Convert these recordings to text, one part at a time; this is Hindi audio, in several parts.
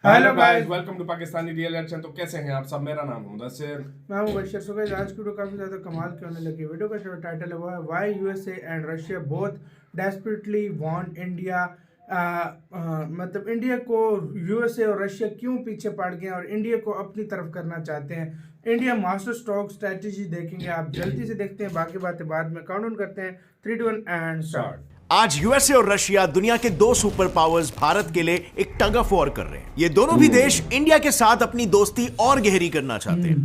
Hello guys, welcome to Pakistani real action. तो कैसे हैं आप सब? मेरा नाम है मुदस्सिर, मैं हूं बशर। सो गाइस, आज की वीडियो काफ़ी ज़्यादा कमाल की होने लगी। वीडियो का जो टाइटल है वो है why USA and Russia both desperately want India. मतलब इंडिया को यूएसए और रशिया क्यों पीछे पड़ गए और इंडिया को अपनी तरफ करना चाहते हैं। इंडिया मास्टर स्ट्रोक स्ट्रेटजी देखेंगे आप, जल्दी से देखते हैं, बाकी बातें बाद में। काउंट डाउन करते हैं 3, 2, 1 एंड स्टार्ट। आज यूएसए और रशिया दुनिया के दो सुपर पावर्स भारत के लिए एक टग ऑफ वॉर कर रहे हैं। ये दोनों भी देश इंडिया के साथ अपनी दोस्ती और गहरी करना चाहते हैं।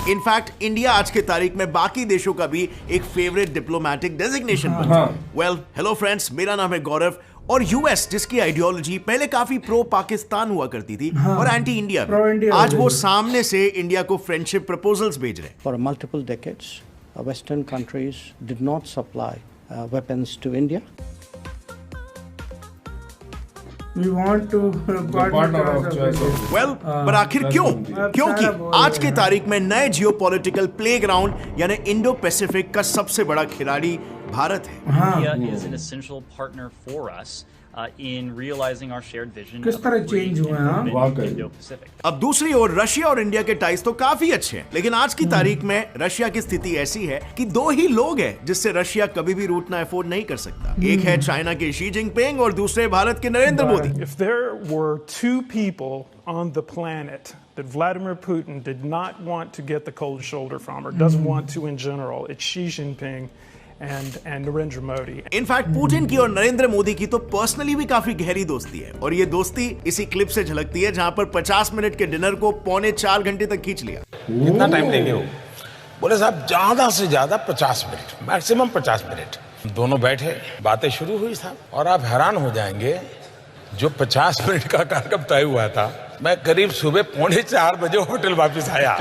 इनफैक्ट इंडिया आज के तारीख में बाकी देशों का भी एक फेवरेट डिप्लोमेटिक डेजिग्नेशन बन चुका है। वेल, हेलो फ्रेंड्स, मेरा नाम है गौरव। और यूएस, जिसकी आइडियोलॉजी पहले काफी प्रो पाकिस्तान हुआ करती थी और एंटी इंडिया भी, आज वो सामने से इंडिया को फ्रेंडशिप प्रपोजल्स भेज रहे हैं। For multiple decades, Western countries did not supply weapons to India. We want to partner of choice. Well, पर आखिर क्यों? क्योंकि आज के तारीख में नए जियोपॉलिटिकल प्लेग्राउंड यानी इंडो पैसिफिक का सबसे बड़ा खिलाड़ी भारत है। India is an essential partner for us in realizing our shared vision किस तरह चेंज हुआ है Indo-Pacific. अब दूसरी ओर रशिया और इंडिया के टाइज तो काफी अच्छे हैं, लेकिन आज की तारीख में रशिया की स्थिति ऐसी है कि दो ही लोग हैं जिससे रशिया कभी भी रूठना अफोर्ड नहीं कर सकता। एक है चाइना के शी जिनपिंग और दूसरे भारत के Narendra Modi. If there were two people on the planet that Vladimir Putin did not want to get the cold shoulder from, or doesn't want to in general, it's Xi Jinping and Narendra Modi. In fact Putin की और नरेंद्र मोदी की तो पर्सनली भी काफी गहरी दोस्ती है, और ये दोस्ती इसी क्लिप से झलकती है जहां पर 50 मिनट के डिनर को 3.25 घंटे तक खींच लिया। कितना टाइम लेंगे वो? बोले साहब ज्यादा से ज्यादा 50 मिनट, मैक्सिमम 50 मिनट। दोनों बैठे, बातें शुरू हुई साहब, और आप हैरान हो जाएंगे, जो 50 मिनट का कार्यक्रम तय हुआ था, मैं करीब सुबह 3:45 बजे होटल वापस आया।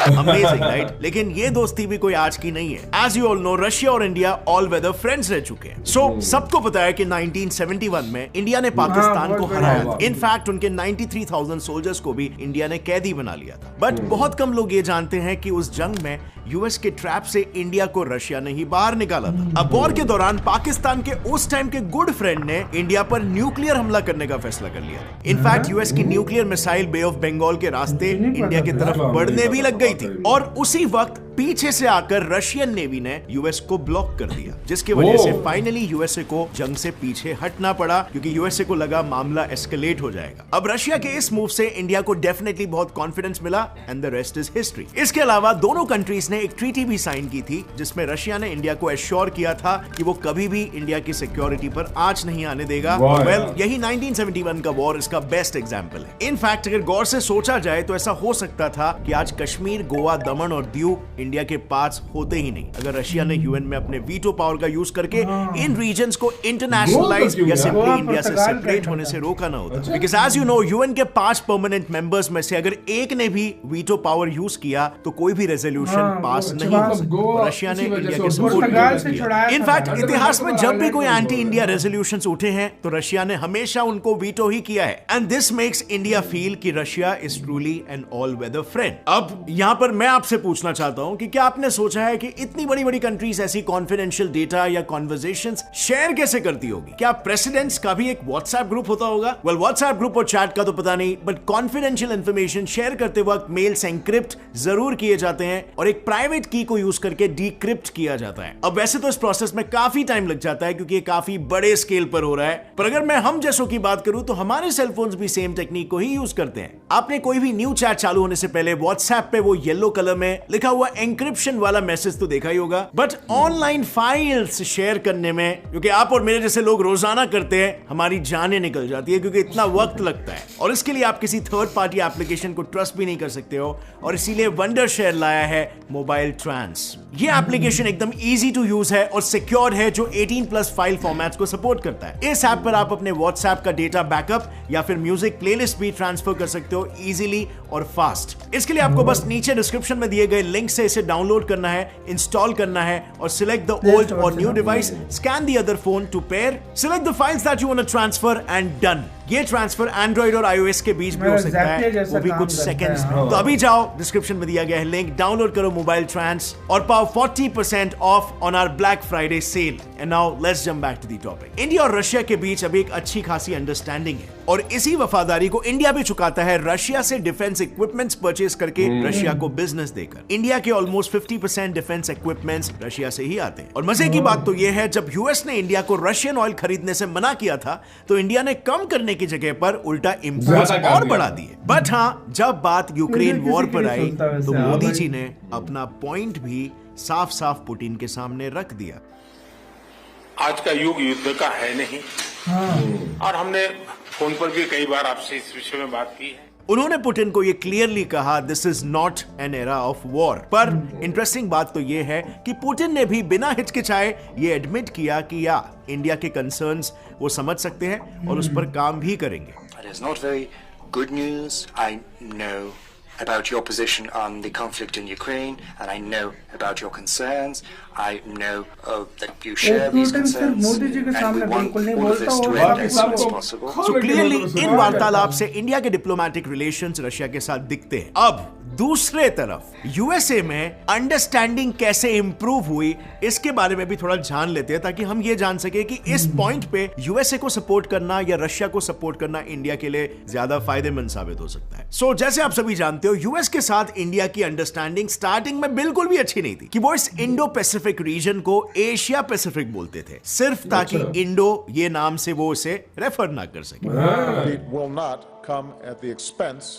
Amazing, right? लेकिन ये दोस्ती भी कोई आज की नहीं है। As you all know, Russia और इंडिया ऑल वेदर फ्रेंड्स रह चुके हैं। सो सबको पता है कि 1971 में इंडिया ने पाकिस्तान को हराया था। इनफैक्ट उनके 93,000 सोल्जर्स को भी इंडिया ने कैदी बना लिया था। बट बहुत कम लोग ये जानते हैं कि उस जंग में यूएस के ट्रैप से इंडिया को रशिया ने ही बाहर निकाला था। अब वॉर के दौरान पाकिस्तान के उस टाइम के गुड फ्रेंड ने इंडिया पर न्यूक्लियर हमला करने का फैसला कर लिया। इनफैक्ट यूएस की nuclear missile Bay of Bengal के रास्ते इंडिया की तरफ बढ़ने भी लग गई थी, और उसी वक्त पीछे से आकर रशियन नेवी ने यूएस को ब्लॉक कर दिया, जिसकी वजह से फाइनली यूएसए को जंग से पीछे हटना पड़ा, क्योंकि यूएसए को लगा मामला एस्केलेट हो जाएगा। अब रशिया के इस मूव से इंडिया को डेफिनेटली बहुत कॉन्फिडेंस मिला, and the rest is history. इसके अलावा दोनों कंट्रीज ने एक ट्रीटी भी साइन की थी, जिसमें रशिया ने इंडिया को एश्योर किया था कि वो कभी भी इंडिया की सिक्योरिटी पर आंच नहीं आने देगा। वेल, यही 1971 का वॉर इसका बेस्ट एग्जाम्पल है। इनफैक्ट अगर गौर से सोचा जाए तो ऐसा हो सकता था कि आज कश्मीर, गोवा, दमन और दीव इंडिया के पास होते ही नहीं, अगर रशिया ने यूएन में अपने वीटो पावर का यूज करके इन रीजन्स को इंटरनेशनलाइज या सिंपली इंडिया से सेपरेट होने से रोका ना होता। Because as you know, UN के 5 परमानेंट मेंबर्स में से अगर एक ने भी वीटो पावर यूज किया तो कोई भी रेजोल्यूशन पास नहीं हो सकता। रशिया ने इंडिया के सपोर्ट किया। इनफैक्ट इतिहास में जब भी कोई एंटी इंडिया रेजोल्यूशंस उठे हैं तो रशिया ने हमेशा उनको वीटो ही किया है, and this makes India feel कि Russia is truly an all weather friend. अब यहां पर मैं आपसे पूछना चाहता हूं कि क्या आपने सोचा है कि इतनी बड़ी बड़ी कंट्रीज ऐसी कॉन्फिडेंशियल डेटा या कॉन्वर्सेशंस शेयर कैसे करती होगी? क्या प्रेसिडेंट्स का भी एक व्हाट्सएप ग्रुप होता होगा? वेल, व्हाट्सएप ग्रुप और चैट का तो पता नहीं, बट कॉन्फिडेंशियल इंफॉर्मेशन शेयर करते वक्त मेल्स एनक्रिप्ट जरूर किए जाते हैं और एक प्राइवेट की को यूज करके डीक्रिप्ट किया जाता है। अब वैसे तो इस प्रोसेस में काफी टाइम लग जाता है, क्योंकि ये काफी बड़े स्केल पर हो रहा है, पर अगर मैं हम जैसों की बात करूं तो हमारे सेलफोन्स भी सेम टेक्निक को ही यूज करते हैं। आपने कोई भी न्यू चैट चालू होने से पहले व्हाट्सएप पे वो येलो कलर में लिखा हुआ एनक्रिप्शन वाला मैसेज तो देखा ही होगा, बट ऑनलाइन फाइल्स शेयर करने में, क्योंकि आप और मेरे जैसे लोग रोजाना करते हैं, हमारी जानें निकल जाती है, क्योंकि इतना वक्त लगता है, और इसके लिए आप किसी थर्ड पार्टी एप्लीकेशन को ट्रस्ट भी नहीं कर सकते हो, और इसीलिए वंडर शेयर लाया है मोबाइल ट्रांस। ये एप्लीकेशन एकदम इजी टू यूज है और सिक्योर है, जो 18+ फाइल फॉर्मेट्स को सपोर्ट करता है। इस ऐप पर आप अपने व्हाट्सएप का डेटा बैकअप या फिर म्यूजिक प्लेलिस्ट भी ट्रांसफर कर सकते हो इजीली और फास्ट। इसके लिए आपको बस नीचे डिस्क्रिप्शन में दिए गए लिंक से इसे डाउनलोड करना है, इंस्टॉल करना है, और सिलेक्ट द ओल्ड और new device, scan the other phone to pair, select the files that you want to transfer, and done. ये ट्रांसफर एंड्रॉइड और iOS के बीच भी हो सकता है, वो भी कुछ सेकंड्स में। तो अभी जाओ, डिस्क्रिप्शन में दिया गया है लिंक, डाउनलोड करो मोबाइल ट्रांस और पाओ 40% off on our black Friday sale. And now let's jump back to the topic. India और रशिया के बीच अभी एक अच्छी खासी अंडरस्टैंडिंग है और इसी वफादारी को इंडिया भी चुकाता है रशिया से डिफेंस इक्विपमेंट्स परचेज करके रशिया को बिजनेस देकर। इंडिया के ऑलमोस्ट 50% डिफेंस इक्विपमेंट्स रशिया से ही आते हैं। और मजे की बात तो यह है, जब यूएस ने इंडिया को रशियन ऑयल खरीदने से मना किया था तो इंडिया ने कम करने की जगह पर उल्टा इंपोर्ट्स और बढ़ा दिए। बट हाँ, जब बात यूक्रेन वॉर पर आई तो मोदी जी ने अपना पॉइंट भी साफ साफ पुतिन के सामने रख दिया। आज का युग युद्ध का है नहीं, और हमने फोन पर भी कई बार आपसे इस विषय में बात की है। उन्होंने पुतिन को ये क्लियरली कहा, this is not an era of war. पर इंटरेस्टिंग बात तो ये है कि पुतिन ने भी बिना हिचकिचाए ये एडमिट किया कि या इंडिया के कंसर्न्स वो समझ सकते हैं और उस पर काम भी करेंगे। It is not very good news. I know about your position on the conflict in Ukraine, and I know about your concerns. I know that you share these concerns, and we want all of this to end as soon as possible. So clearly, इन वार्तालाप से इंडिया के डिप्लोमेटिक रिलेशंस रशिया के साथ दिखते हैं। अब दूसरे तरफ यूएसए में अंडरस्टैंडिंग कैसे इंप्रूव हुई, इसके बारे में भी थोड़ा जान लेते हैं ताकि हम ये जान सके कि इस पॉइंट पे यूएसए को सपोर्ट करना या रशिया को सपोर्ट करना इंडिया के लिए ज्यादा फायदेमंद साबित हो सकता है। सो जैसे आप सभी जानते हो, यूएस के साथ इंडिया की अंडरस्टैंडिंग स्टार्टिंग में बिल्कुल भी अच्छी नहीं थी कि वो इस इंडो पैसिफिक रीजन को एशिया पैसिफिक बोलते थे, सिर्फ ताकि इंडो ये नाम से वो इसे रेफर ना कर सके। It will not come at the expense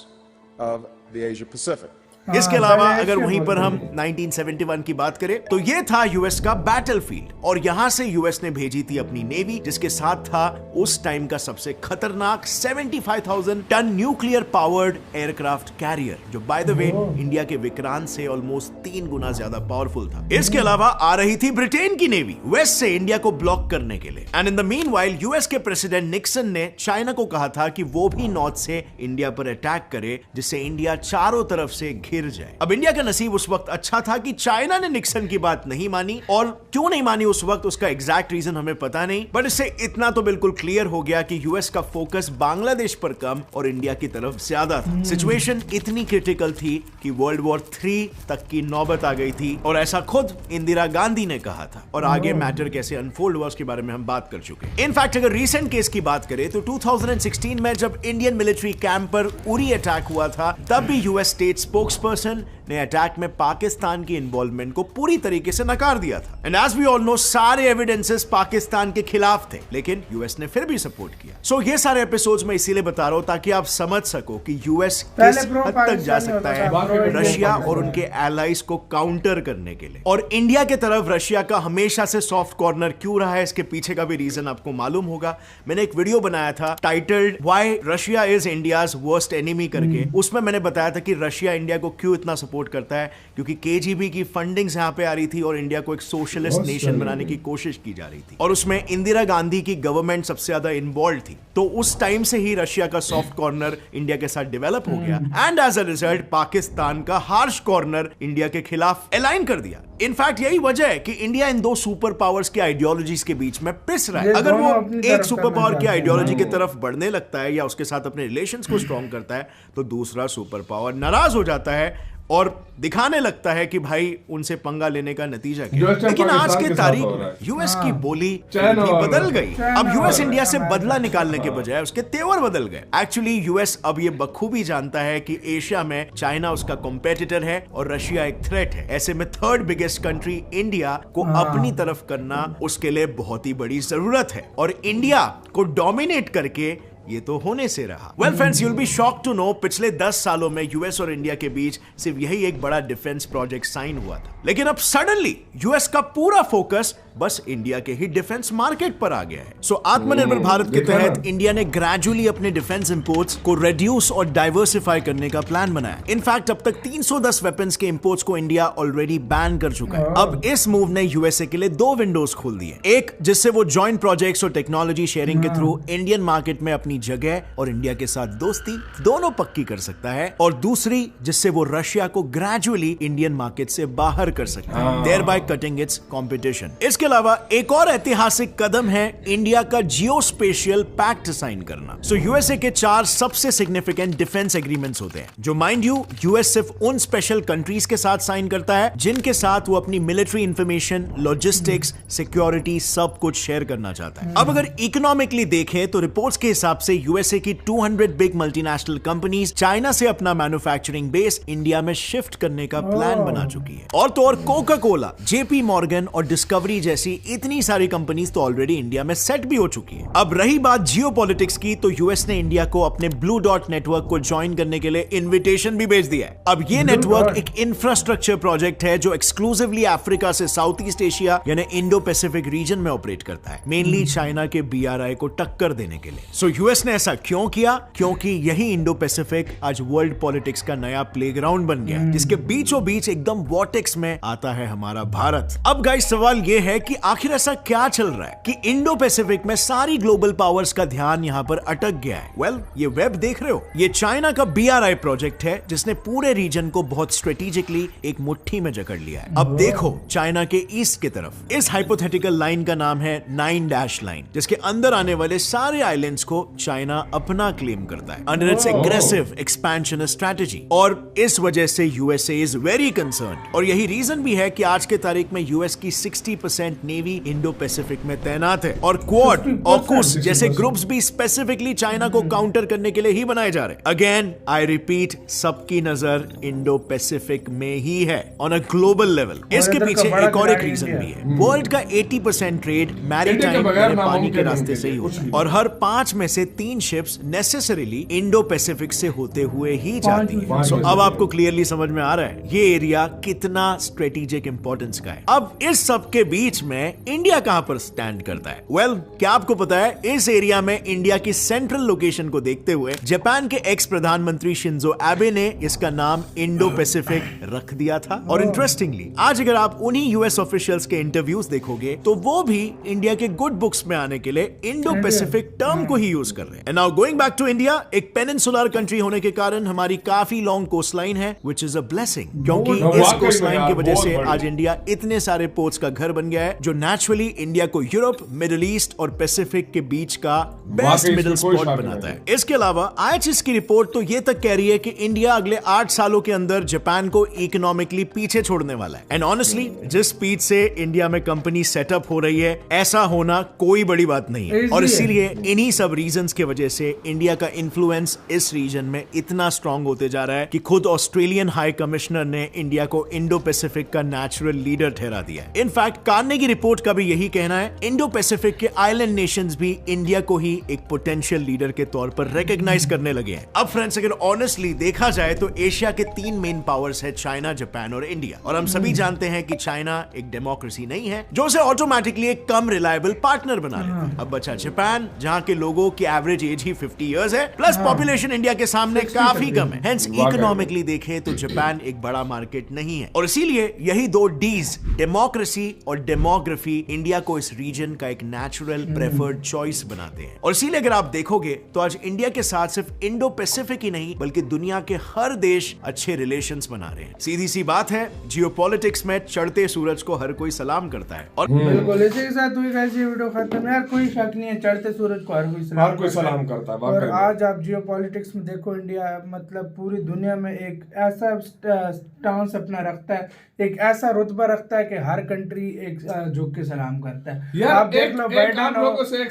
of the Asia Pacific. इसके अलावा अगर वहीं पर हम 1971 की बात करें तो ये था यूएस का बैटलफील्ड और यहां से यूएस ने भेजी थी अपनी नेवी, जिसके साथ था उस टाइम का सबसे खतरनाक 75,000 ton nuclear powered aircraft carrier, जो बाय द वे इंडिया के विक्रांत से ऑलमोस्ट 3 गुना ज्यादा पावरफुल था। इसके अलावा आ रही थी ब्रिटेन की नेवी वेस्ट से इंडिया को ब्लॉक करने के लिए। And in the meanwhile US के प्रेसिडेंट निक्सन ने चाइना को कहा था कि वो भी नॉर्थ से इंडिया पर अटैक करे, जिससे इंडिया चारों तरफ से घिर जाए। अब इंडिया का नसीब उस वक्त अच्छा था कि चाइना ने निक्सन की बात नहीं मानी, और क्यों नहीं मानी उस वक्त उसका एग्जैक्ट रीजन हमें पता नहीं, बट इससे इतना तो बिल्कुल क्लियर हो गया कि यूएस का फोकस बांग्लादेश पर कम और इंडिया की तरफ ज्यादा था। सिचुएशन इतनी क्रिटिकल थी कि वर्ल्ड वॉर 3 तक की नौबत आ गई थी, और ऐसा खुद इंदिरा गांधी ने कहा था। और आगे मैटर कैसे अनफोल्ड हुआ उसके बारे में हम बात कर चुके। इनफैक्ट अगर रीसेंट केस की बात करें तो 2016 में जब इंडियन मिलिट्री कैंप पर उरी अटैक हुआ था, तब भी यूएस स्टेट स्पोक्सपर्सन ने अटैक में पाकिस्तान की इन्वॉल्वमेंट को पूरी तरीके से नकार दिया था। And as we all know, सारे एविडेंसेस पाकिस्तान के खिलाफ थे, लेकिन यूएस ने फिर भी सपोर्ट किया। सो ये सारे एपिसोड्स में इसीलिए बता रहा हूं ताकि आप समझ सको कि यूएस किस हद तक जा सकता है रशिया और उनके एलाइज को काउंटर करने के लिए। और इंडिया के तरफ रशिया का हमेशा से सॉफ्ट कॉर्नर क्यों रहा है, इसके पीछे का भी रीजन आपको मालूम होगा। मैंने एक वीडियो बनाया था titled why Russia is India's worst enemy करके। उसमें मैंने बताया था कि रशिया इंडिया को क्यों इतना सपोर्ट करता है, क्योंकि केजीबी की फंडिंग्स यहां पे आ रही थी और इंडिया को एक सोशलिस्ट नेशन बनाने की कोशिश की जा रही थी, और उसमें इंदिरा गांधी की गवर्नमेंट सबसे ज्यादा इन्वॉल्व थी। तो उस टाइम से ही रशिया का सॉफ्ट कॉर्नर इंडिया के साथ डेवलप हो गया, and as a result Pakistan का हार्श कॉर्नर इंडिया के खिलाफ अलाइन कर दिया। इनफैक्ट यही वजह है कि इंडिया इन दो सुपर पावर्स की आइडियोलॉजीज के बीच में पिस रहा है। अगर वो एक सुपर पावर की आइडियोलॉजी की तरफ बढ़ने लगता है या उसके साथ अपने रिलेशंस को स्ट्रॉन्ग करता है, तो दूसरा सुपर पावर नाराज हो जाता है और दिखाने लगता है कि भाई उनसे पंगा लेने का नतीजा क्या है। लेकिन आज के तारीख में यूएस की बोली बदल गई। अब यूएस इंडिया से बदला निकालने के बजाय उसके तेवर बदल गए। एक्चुअली यूएस अब ये बखूबी जानता है कि एशिया में चाइना उसका कॉम्पिटिटर है और रशिया एक थ्रेट है। ऐसे में थर्ड बिगेस्ट कंट्री इंडिया को अपनी तरफ करना उसके लिए बहुत ही बड़ी जरूरत है, और इंडिया को डोमिनेट करके ये तो होने से रहा। Well friends, you will be shocked to know पिछले 10 सालों में यूएस और इंडिया के बीच सिर्फ यही एक बड़ा डिफेंस प्रोजेक्ट साइन हुआ था, लेकिन अब सडनली यूएस का पूरा फोकस बस इंडिया के ही डिफेंस मार्केट पर आ गया है। सो आत्मनिर्भर भारत के तहत इंडिया ने ग्रेजुअली अपने डिफेंस इंपोर्ट्स को रिड्यूस और डाइवर्सिफाई करने का प्लान बनाया। इनफैक्ट अब तक 310 वेपन्स के इंपोर्ट्स को इंडिया ऑलरेडी बैन कर चुका है। अब इस मूव ने यूएसए के लिए 2 विंडोज खोल दिए, एक जिससे वो जॉइंट प्रोजेक्ट्स और टेक्नोलॉजी शेयरिंग के थ्रू इंडियन मार्केट में अपनी जगह और इंडिया के साथ दोस्ती दोनों पक्की कर सकता है, और दूसरी जिससे वो रशिया को ग्रेजुअली इंडियन मार्केट से बाहर कर सकता है, देयरबाय कटिंग इट्स कंपटीशन। इसके इसके अलावा एक और ऐतिहासिक कदम है इंडिया का जियोस्पेशियल पैक्ट साइन करना। सो यूएसए के 4 सबसे सिग्निफिकेंट डिफेंस एग्रीमेंट्स होते हैं, जो माइंड यू यूएस सिर्फ उन स्पेशल कंट्रीज के साथ साइन करता है जिनके साथ वो अपनी मिलिट्री इंफॉर्मेशन, लॉजिस्टिक्स, सिक्योरिटी सब कुछ शेयर करना चाहता है। अब अगर इकोनॉमिकली देखें तो रिपोर्ट्स के हिसाब से यूएसए की 200 बिग मल्टीनेशनल कंपनीज चाइना से अपना मैन्युफैक्चरिंग बेस इंडिया में शिफ्ट करने का प्लान बना चुकी है। और तो और कोका कोला, जेपी मॉर्गन और डिस्कवरी जैसी इतनी सारी कंपनीज तो ऑलरेडी इंडिया में सेट भी हो चुकी है। अब रही बात जियोपॉलिटिक्स की, तो यूएस ने इंडिया को अपने ब्लू डॉट नेटवर्क को ज्वाइन करने के लिए इन्विटेशन भी भेज दिया है। अब ये नेटवर्क एक इंफ्रास्ट्रक्चर प्रोजेक्ट है जो एक्सक्लूसिवली अफ्रीका से साउथ ईस्ट एशिया यानी इंडो पैसिफिक रीजन में ऑपरेट करता है, मेनली चाइना के बीआरआई को टक्कर देने के लिए। सो यूएस ने ऐसा क्यों किया? क्योंकि यही इंडो पैसिफिक आज वर्ल्ड पॉलिटिक्स का नया प्लेग्राउंड बन गया है, जिसके बीचों बीच एकदम वॉर्टेक्स में आता है हमारा भारत। अब गाइस सवाल ये है कि आखिर ऐसा क्या चल रहा है कि इंडो पैसिफिक में सारी ग्लोबल पावर्स का ध्यान यहां पर अटक गया है? वेल, ये वेब देख रहे हो, ये चाइना का बीआरआई प्रोजेक्ट है जिसने पूरे रीजन को बहुत स्ट्रेटेजिकली एक मुट्ठी में जकड़ लिया है। अब देखो चाइना के ईस्ट की तरफ, इस हाइपोथेटिकल लाइन का नाम है 9 डैश लाइन, जिसके अंदर आने वाले सारे आइलैंड्स को चाइना अपना क्लेम करता है under its aggressive expansion strategy. और इस वजह से यूएसए इज वेरी कंसर्न्ड, और यही रीजन भी है कि आज के तारीख में यूएस की 60% नेवी इंडो पैसिफिक में तैनात है, और क्वाड, ऑकूस जैसे ग्रुप्स भी स्पेसिफिकली चाइना को काउंटर करने के लिए ही बनाए जा रहे हैं। अगेन आई रिपीट, सबकी नजर इंडो पैसिफिक में ही है ऑन अ ग्लोबल लेवल। इसके पीछे एक और एक रीजन भी है, वर्ल्ड का 80% ट्रेड मैरीटाइम पानी के रास्ते से ही होता है, और हर 5 में से 3 शिप्स नेसेसरीली इंडो पैसिफिक से होते हुए ही जाती है। सो अब आपको क्लियरली समझ में आ रहा है ये एरिया कितना स्ट्रेटेजिक इंपॉर्टेंस का है। अब इस सब के बीच में इंडिया कहां पर स्टैंड करता है? वेल, क्या आपको पता है इस एरिया में इंडिया की सेंट्रल लोकेशन को देखते हुए जापान के एक्स प्रधानमंत्री शिंजो एबे ने इसका नाम इंडो पैसिफिक रख दिया था। और इंटरेस्टिंगली आज अगर आप उन्हीं यूएस ऑफिशियल्स के इंटरव्यूज देखोगे तो वो भी इंडिया के गुड बुक्स में आने के लिए इंडो पैसिफिक टर्म को ही यूज कर रहे हैं। And now going back to India, एक पेनिनसुलर कंट्री होने के कारण हमारी काफी लॉन्ग कोस्टलाइन है, व्हिच इज अ ब्लेसिंग, क्योंकि इस कोस्टलाइन की वजह से आज इंडिया इतने सारे पोर्ट्स का घर बन गया है जो नेचुरली इंडिया को यूरोप, मिडिल ईस्ट और पैसिफिक के बीच का बेस्ट मिडिल स्पॉट बनाता है। इसके अलावा आईएचएस की रिपोर्ट तो ये तक कह रही है कि इंडिया अगले 8 सालों के अंदर जापान को इकोनॉमिकली पीछे छोड़ने वाला है। एंड ऑनेस्टली जिस स्पीड से इंडिया में कंपनी सेटअप हो रही है, ऐसा होना कोई बड़ी बात नहीं है, और इसीलिए इन्हीं सब रीजंस की वजह से इंडिया का इन्फ्लुएंस इस रीजन में इतना स्ट्रांग होते जा रहा है कि खुद ऑस्ट्रेलियन हाई कमिश्नर ने इंडिया को इंडो पैसिफिक का नेचुरल लीडर ठहरा दिया है। इनफैक्ट कार्नेगी रिपोर्ट का भी यही कहना है, इंडो पैसिफिक के आइलैंड नेशंस भी इंडिया को ही एक पोटेंशियल लीडर के तौर पर रिकॉग्नाइज करने लगे हैं। अब फ्रेंड्स अगर ऑनेस्टली देखा जाए तो एशिया के 3 मेन पावर्स है, चाइना, जापान और इंडिया, और हम सभी जानते हैं कि चाइना एक डेमोक्रेसी नहीं है जो उसे ऑटोमेटिकली एक कम रिलायबल पार्टनर बना लेता है। अब बचा जापान, जहां के लोगों की एवरेज एज ही 50 इयर्स है, प्लस पॉपुलेशन इंडिया के सामने काफी कम है। हेंस इकोनॉमिकली देखें तो जापान एक बड़ा मार्केट नहीं है, और इसीलिए यही 2 डीज, डेमोक्रेसी और डेमोग्राफी, इंडिया को इस रीजन का एक नेचुरल प्रेफर्ड चॉइस बनाते हैं। और इसीलिए अगर आप देखोगे तो आज इंडिया के साथ सिर्फ इंडो पैसिफिक ही नहीं बल्कि दुनिया के हर देश अच्छे रिलेशंस बना रहे हैं। सीधी सी बात है, जियोपॉलिटिक्स में चढ़ते सूरज को हर कोई सलाम करता है। और बिल्कुल इसी के साथ हुई गाइस ये वीडियो खत्म। यार कोई शक नहीं है, चढ़ते सूरज को हर कोई सलाम करता है। और आज आप जियोपॉलिटिक्स में देखो, इंडिया मतलब पूरी दुनिया में एक ऐसा स्टांस अपना रखता है, एक ऐसा रुतबा रखता है कि हर कंट्री एक झुक के सलाम करता है। यार आप देख लो आप लोगों से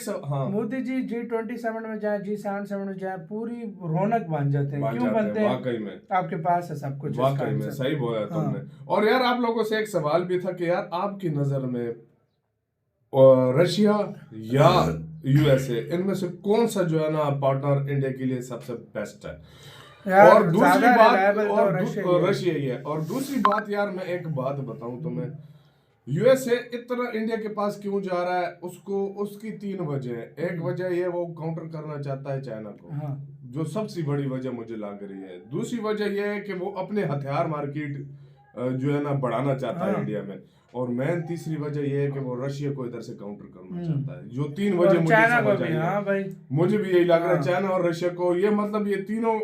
मोदी जी G27 में जाए, G77 में जाए, पूरी रौनक बन जाते हैं। क्यों बनते हैं? वाकई में आपके पास है सब कुछ। वाकई में सही बोला तुमने। और यार आप लोगों से एक सवाल भी था कि यार आपकी नजर में रशिया या यूएसए, इनमें से कौन सा जो है ना पार्टनर इंडिया के लिए सबसे बेस्ट है? और दूसरी बात रशिया ही है। और दूसरी बात यार मैं एक बात बताऊं तुम्हें, यूएसए इतना इंडिया के पास क्यों जा रहा है, उसको उसकी 3 वजह है। एक वजह ये वो काउंटर करना चाहता है चाइना को, जो सबसे बड़ी वजह मुझे लग रही है। दूसरी वजह ये है कि वो अपने हथियार मार्केट जो है ना बढ़ाना चाहता है इंडिया में। और मेन तीसरी वजह यह है कि वो रशिया को इधर से काउंटर करना चाहता है। जो 3 वजह मुझे समझ आई है, मुझे भी यही लग रहा है, चाइना और रशिया को, ये मतलब ये तीनों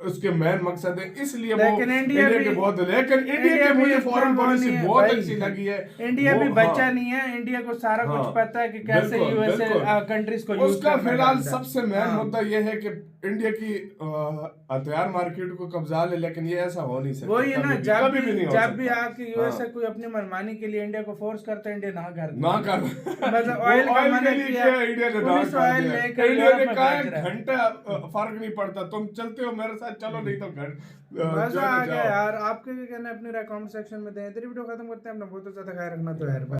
उसके मेन मकसद है, इसलिए वो लेकिन इंडिया के बहुत, लेकिन इंडिया की मुझे फॉरेन पॉलिसी बहुत अच्छी लगी है। इंडिया भी बच्चा नहीं है, इंडिया को सारा कुछ पता है कि कैसे यूएसए कंट्रीज को यूज उसका फिलहाल सबसे मेन मुद्दा ये है कि इंडिया की हथियार मार्केट को कब्जा ले, लेकिन ये ऐसा हो नहीं सकता। वही है ना, जब भी आके यूएसए कोई अपनी मनमानी के लिए इंडिया को फोर्स करता है, इंडिया ना कर मतलब ऑयल का मना किया, इंडिया ने घंटा फर्क नहीं पड़ता, तुम चलते हो मेरे साथ चलो, नहीं तो मजा आ गया यार। आपके क्या कहना है अपने कमेंट सेक्शन में दें। तेरी वीडियो खत्म करते हैं, अपना बहुत ज्यादा ख्याल रखना तो यार।